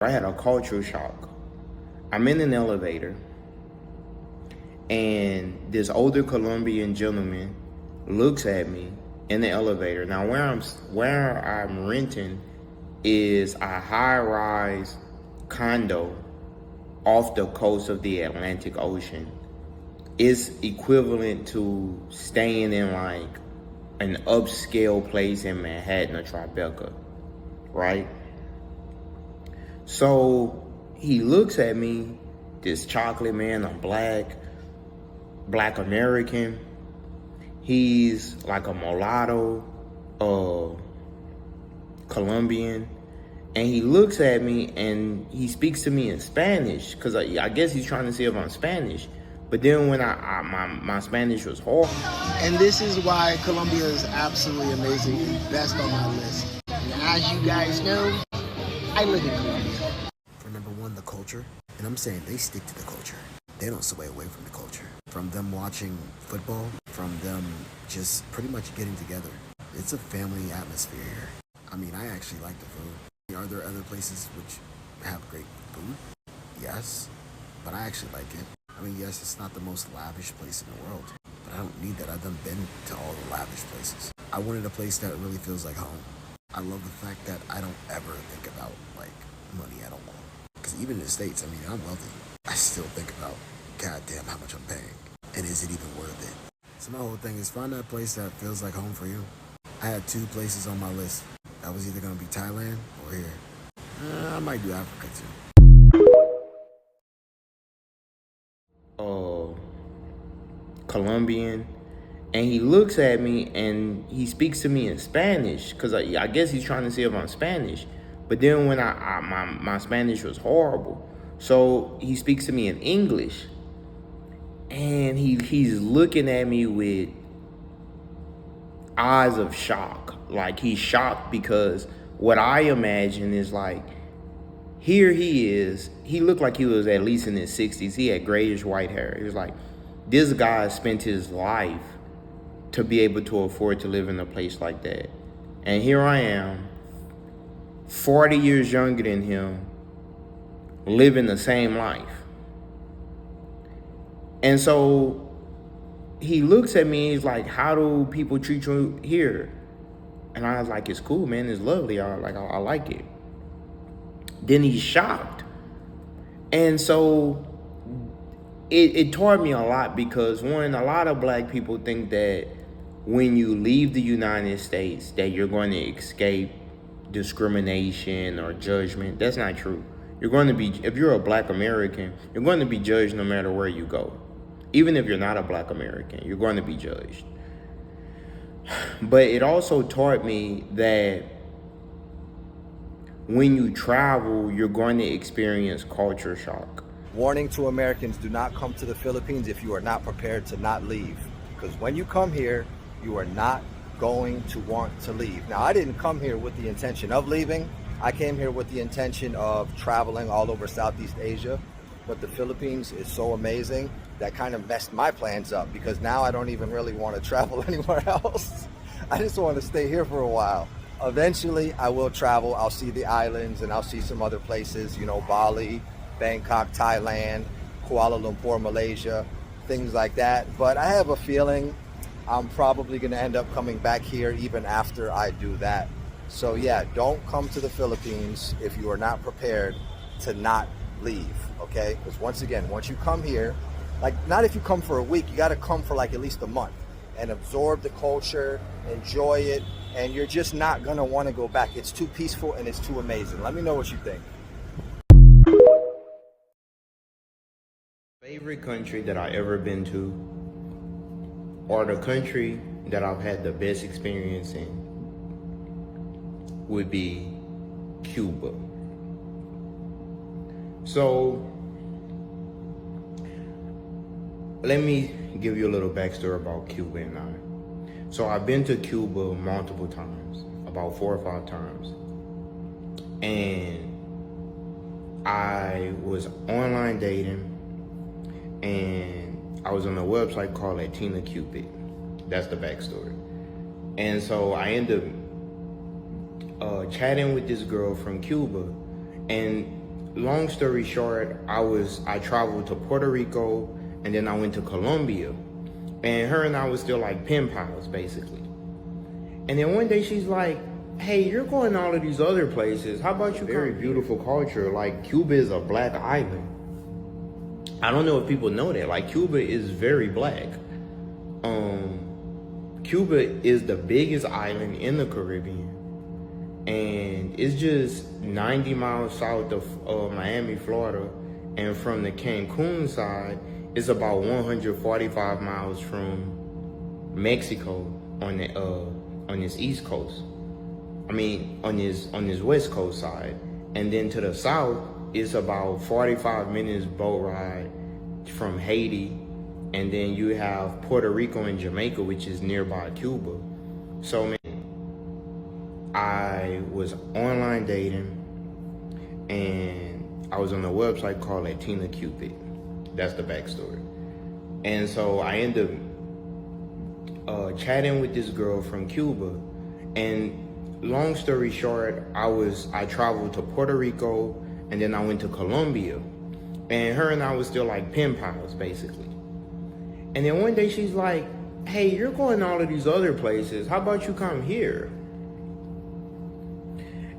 I had a cultural shock. I'm in an elevator, and this older Colombian gentleman looks at me in the elevator. Now, where I'm renting is a high-rise condo off the coast of the Atlantic Ocean. It's equivalent to staying in like an upscale place in Manhattan or Tribeca, right? So he looks at me, this chocolate man, I'm black American. He's like a mulatto, Colombian. And he looks at me and he speaks to me in Spanish, because I guess he's trying to see if I'm Spanish. But then when my Spanish was horrible. And this is why Colombia is absolutely amazing and best on my list. And as you guys know, I live in Colombia. For number one, the culture. And I'm saying they stick to the culture. They don't sway away from the culture. From them watching football, from them just pretty much getting together. It's a family atmosphere here. I mean, I actually like the food. Are there other places which have great food? Yes, but I actually like it. I mean, yes, it's not the most lavish place in the world, but I don't need that. I've done been to all the lavish places. I wanted a place that really feels like home. I love the fact that I don't ever think about, like, money at all. Because even in the States, I mean, I'm wealthy. I still think about, goddamn, how much I'm paying. And is it even worth it? So my whole thing is find that place that feels like home for you. I had 2 places on my list. That was either going to be Thailand or here. I might do Africa too. Colombian, and he looks at me and he speaks to me in Spanish, because I guess he's trying to see if I'm Spanish. But then when my Spanish was horrible, so he speaks to me in English, and he's looking at me with eyes of shock. Like, he's shocked because what I imagine is like, here he is. He looked like he was at least in his 60s. He had grayish white hair. He was like, this guy spent his life to be able to afford to live in a place like that. And here I am, 40 years younger than him, living the same life. And so he looks at me, he's like, how do people treat you here? And I was like, it's cool, man, it's lovely. I like it. Then he's shocked. And so it taught me a lot, because one, a lot of black people think that when you leave the United States that you're going to escape discrimination or judgment. That's not true. You're going to be, if you're a black American, you're going to be judged no matter where you go. Even if you're not a black American, you're going to be judged. But it also taught me that when you travel, you're going to experience culture shock. Warning to Americans, do not come to the Philippines if you are not prepared to not leave. Because when you come here, you are not going to want to leave. Now, I didn't come here with the intention of leaving. I came here with the intention of traveling all over Southeast Asia. But the Philippines is so amazing that kind of messed my plans up, because now I don't even really want to travel anywhere else. I just want to stay here for a while. Eventually, I will travel. I'll see the islands and I'll see some other places, you know, Bali, Bangkok, Thailand, Kuala Lumpur, Malaysia, things like that. But I have a feeling I'm probably going to end up coming back here even after I do that. So yeah, don't come to the Philippines if you are not prepared to not leave, okay? Because once again, once you come here, like, not if you come for a week, you got to come for like at least a month and absorb the culture, enjoy it, and you're just not going to want to go back. It's too peaceful and it's too amazing. Let me know what you think. Favorite country that I ever been to, or the country that I've had the best experience in, would be Cuba. So let me give you a little backstory about Cuba and I. So I've been to Cuba multiple times, about 4 or 5 times. And I was online dating, and I was on a website called Latina Cupid. That's the backstory. And so I ended up chatting with this girl from Cuba, and long story short, I traveled to Puerto Rico and then I went to Colombia. And her and I was still like pen pals, basically. And then one day she's like, hey, you're going all of these other places. How about you Very beautiful culture. Like, Cuba is a black island. I don't know if people know that. Like, Cuba is very black. Cuba is the biggest island in the Caribbean. And it's just 90 miles south of Miami, Florida. And from the Cancun side, it's about 145 miles from Mexico on this east coast. I mean, on this west coast side. And then to the south, it's about 45 minutes boat ride from Haiti. And then you have Puerto Rico and Jamaica, which is nearby Cuba. So, man, I was online dating, and I was on a website called Latina Cupid. That's the backstory. And so I ended up chatting with this girl from Cuba, and long story short, I traveled to Puerto Rico, and then I went to Colombia, and her and I was still like pen pals, basically. And then one day she's like, hey, you're going all of these other places. How about you come here?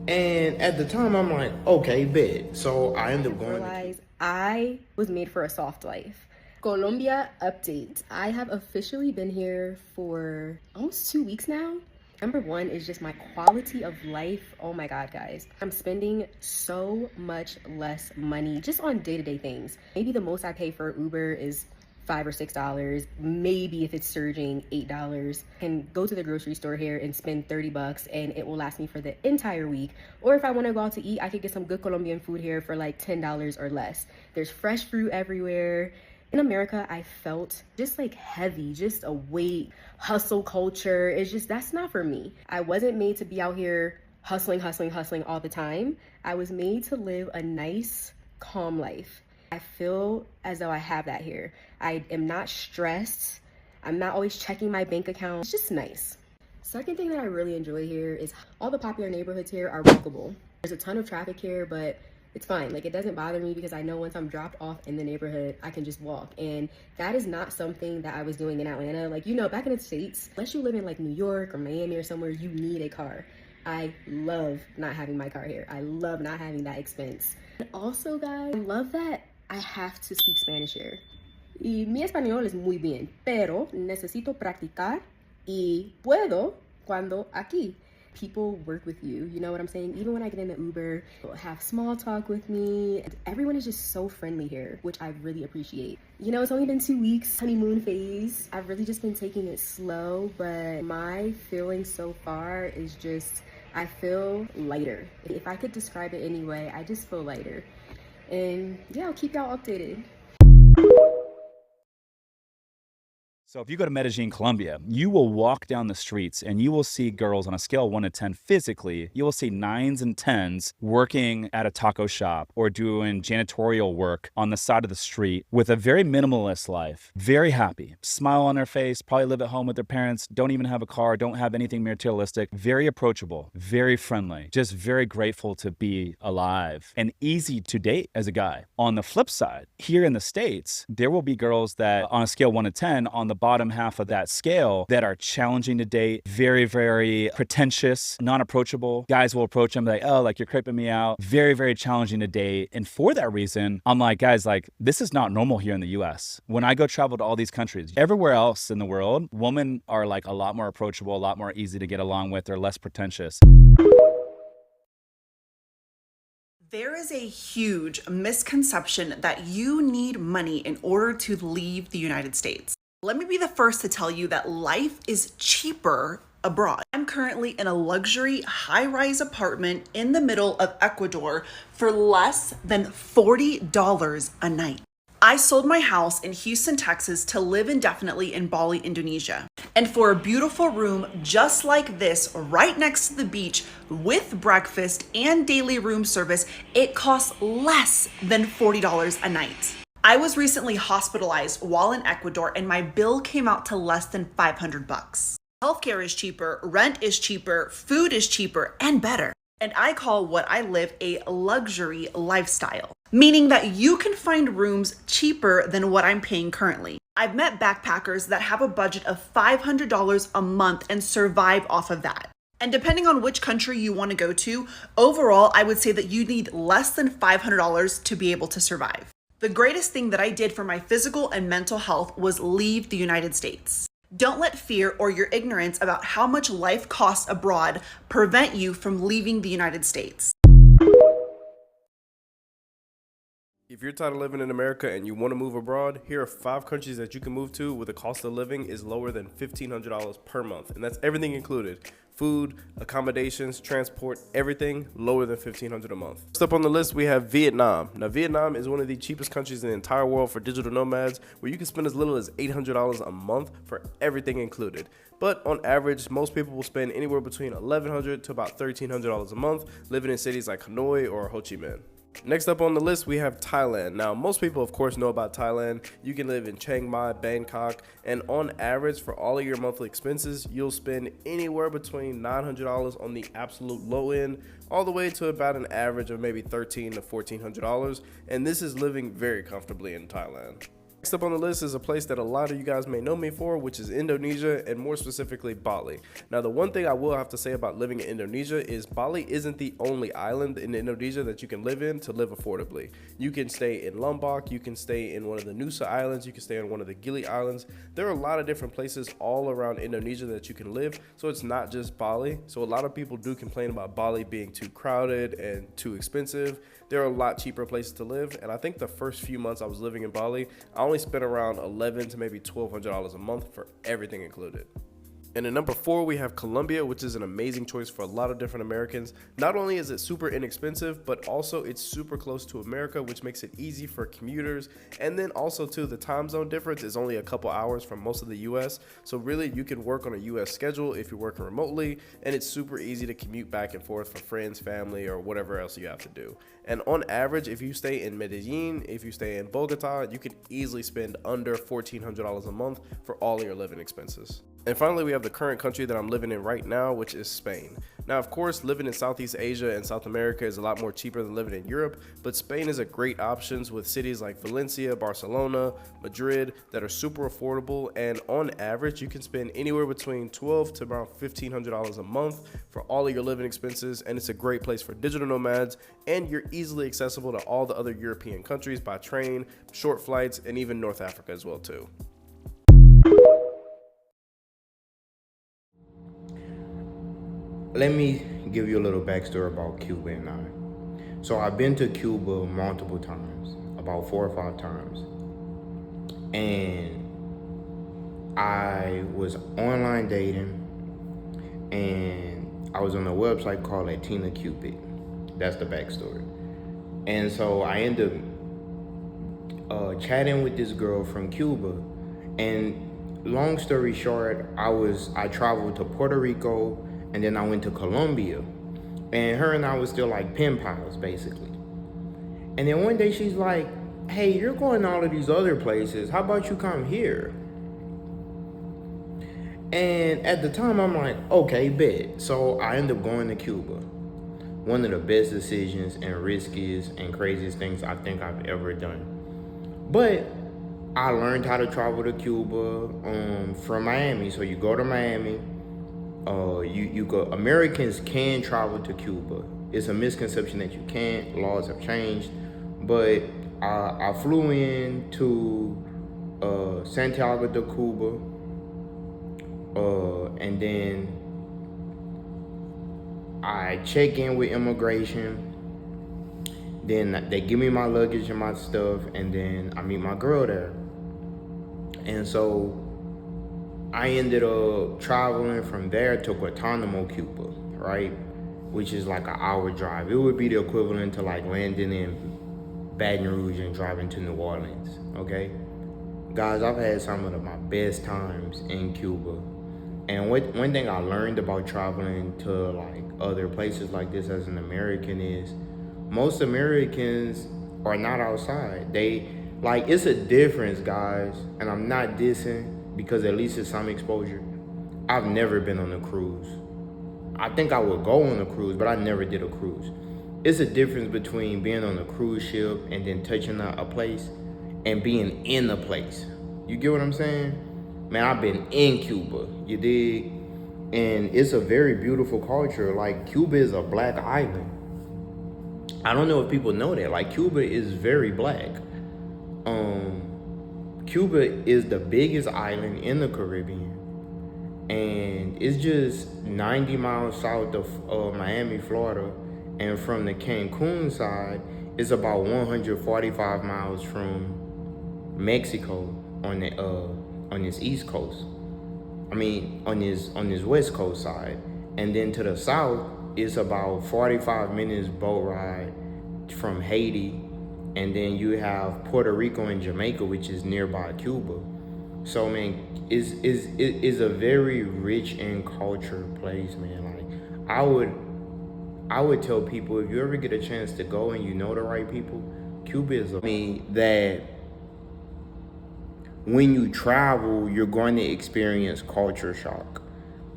And at the time, I'm like, okay, bet. So I ended up going. I was made for a soft life. Colombia update. I have officially been here for almost 2 weeks now. Number one is just my quality of life. Oh my God, guys. I'm spending so much less money just on day-to-day things. Maybe the most I pay for Uber is $5 or $6. Maybe if it's surging, $8. And go to the grocery store here and spend 30 bucks and it will last me for the entire week. Or if I want to go out to eat, I could get some good Colombian food here for like $10 or less. There's fresh fruit everywhere. In America, I felt just like heavy, just a weight, hustle culture. It's just, that's not for me. I wasn't made to be out here hustling all the time. I was made to live a nice, calm life. I feel as though I have that here. I am not stressed. I'm not always checking my bank account. It's just nice. Second thing that I really enjoy here is all the popular neighborhoods here are walkable. There's a ton of traffic here, but it's fine. Like, it doesn't bother me because I know once I'm dropped off in the neighborhood, I can just walk. And that is not something that I was doing in Atlanta. Like, you know, back in the States, unless you live in like New York or Miami or somewhere, you need a car. I love not having my car here. I love not having that expense. And also, guys, I love that I have to speak Spanish here. Y mi español es muy bien, pero necesito practicar y puedo cuando aquí. People work with you, you know what I'm saying? Even when I get in the Uber, have small talk with me. Everyone is just so friendly here, which I really appreciate. You know, it's only been 2 weeks, honeymoon phase. I've really just been taking it slow, but my feeling so far is just, I feel lighter. If I could describe it anyway, I just feel lighter. And yeah, I'll keep y'all updated. So if you go to Medellin, Colombia, you will walk down the streets and you will see girls on a scale of 1 to 10 physically. You will see 9s and 10s working at a taco shop or doing janitorial work on the side of the street with a very minimalist life. Very happy. Smile on their face, probably live at home with their parents, don't even have a car, don't have anything materialistic. Very approachable, very friendly, just very grateful to be alive and easy to date as a guy. On the flip side, here in the States, there will be girls that on a scale 1 to 10 on the bottom half of that scale that are challenging to date, very, very pretentious, non-approachable. Guys will approach them like, oh, like you're creeping me out. Very, very challenging to date. And for that reason, I'm like, guys, like this is not normal here in the US. When I go travel to all these countries, everywhere else in the world, women are like a lot more approachable, a lot more easy to get along with. They're less pretentious. There is a huge misconception that you need money in order to leave the United States. Let me be the first to tell you that life is cheaper abroad. I'm currently in a luxury high-rise apartment in the middle of Ecuador for less than $40 a night. I sold my house in Houston, Texas to live indefinitely in Bali, Indonesia. And for a beautiful room just like this, right next to the beach with breakfast and daily room service, it costs less than $40 a night. I was recently hospitalized while in Ecuador and my bill came out to less than 500 bucks. Healthcare is cheaper, rent is cheaper, food is cheaper and better. And I call what I live a luxury lifestyle, meaning that you can find rooms cheaper than what I'm paying currently. I've met backpackers that have a budget of $500 a month and survive off of that. And depending on which country you want to go to, overall, I would say that you need less than $500 to be able to survive. The greatest thing that I did for my physical and mental health was leave the United States. Don't let fear or your ignorance about how much life costs abroad prevent you from leaving the United States. If you're tired of living in America and you want to move abroad, here are 5 countries that you can move to where the cost of living is lower than $1,500 per month. And that's everything included. Food, accommodations, transport, everything lower than $1,500 a month. First up on the list, we have Vietnam. Now, Vietnam is one of the cheapest countries in the entire world for digital nomads, where you can spend as little as $800 a month for everything included. But on average, most people will spend anywhere between $1,100 to about $1,300 a month living in cities like Hanoi or Ho Chi Minh. Next up on the list, we have Thailand. Now, most people, of course, know about Thailand. You can live in Chiang Mai, Bangkok, and on average, for all of your monthly expenses, you'll spend anywhere between $900 on the absolute low end, all the way to about an average of maybe $1,300 to $1,400, and this is living very comfortably in Thailand. Next up on the list is a place that a lot of you guys may know me for, which is Indonesia, and more specifically Bali. Now, the one thing I will have to say about living in Indonesia is Bali isn't the only island in Indonesia that you can live in to live affordably. You can stay in Lombok, you can stay in one of the Nusa Islands, you can stay on one of the Gili Islands. There are a lot of different places all around Indonesia that you can live, so it's not just Bali. So a lot of people do complain about Bali being too crowded and too expensive. There are a lot cheaper places to live, and I think the first few months I was living in Bali, I only spent around $1,100 to maybe $1,200 a month for everything included. And at number 4, we have Colombia, which is an amazing choice for a lot of different Americans. Not only is it super inexpensive, but also it's super close to America, which makes it easy for commuters. And then also too, the time zone difference is only a couple hours from most of the US. So really you can work on a US schedule if you're working remotely, and it's super easy to commute back and forth for friends, family, or whatever else you have to do. And on average, if you stay in Medellin, if you stay in Bogota, you can easily spend under $1,400 a month for all of your living expenses. And finally, we have the current country that I'm living in right now, which is Spain. Now, of course, living in Southeast Asia and South America is a lot more cheaper than living in Europe, but Spain is a great option with cities like Valencia, Barcelona, Madrid that are super affordable. And on average, you can spend anywhere between $1,200 to around $1,500 a month for all of your living expenses. And it's a great place for digital nomads, and you're easily accessible to all the other European countries by train, short flights, and even North Africa as well too. Let me give you a little backstory about Cuba and I. So I've been to Cuba multiple times, about 4 or 5 times. And I was online dating, and I was on a website called Latina Cupid. That's the backstory. And so I ended up chatting with this girl from Cuba, and long story short, I traveled to Puerto Rico, and then I went to Colombia, and her and I was still like pen pals basically. And then one day she's like, hey, you're going to all of these other places, how about you come here? And at the time I'm like, okay, bet. So I ended up going to Cuba. One of the best decisions and riskiest and craziest things I think I've ever done. But I learned how to travel to Cuba from Miami. So you go to Miami, Americans can travel to Cuba. It's a misconception that you can't. Laws have changed. But I flew in to Santiago de Cuba, and then I check in with immigration. Then they give me my luggage and my stuff, and then I meet my girl there. And so I ended up traveling from there to Guantanamo, Cuba, right? Which is like an hour drive. It would be the equivalent to like landing in Baton Rouge and driving to New Orleans, okay? Guys, I've had some of my best times in Cuba. And one thing I learned about traveling to like other places like this as an American is most Americans are not outside. It's a difference, guys, and I'm not dissing, because at least it's some exposure. I've never been on a cruise. I think I would go on a cruise, but I never did a cruise. It's a difference between being on a cruise ship and then touching a place and being in a place. You get what I'm saying? Man, I've been in Cuba, you dig? And it's a very beautiful culture. Like, Cuba is a black island. I don't know if people know that. Like, Cuba is very black. Cuba is the biggest island in the Caribbean. And it's just 90 miles south of Miami, Florida. And from the Cancun side, it's about 145 miles from Mexico on this east coast. I mean, on this west coast side. And then to the south, it's about 45 minutes boat ride from Haiti. And then you have Puerto Rico and Jamaica, which is nearby Cuba. So, man, it's a very rich and cultured place, man. Like, I would tell people, if you ever get a chance to go and you know the right people, Cuba is that when you travel, you're going to experience culture shock.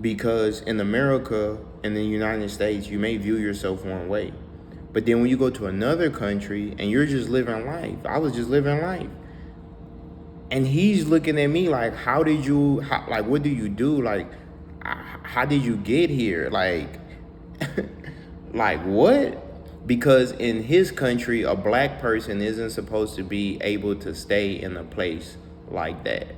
Because in America, in the United States, you may view yourself one way. But then when you go to another country and you're just living life, I was just living life. And he's looking at me like, what do you do? Like, how did you get here? Like, like what? Because in his country, a black person isn't supposed to be able to stay in a place like that.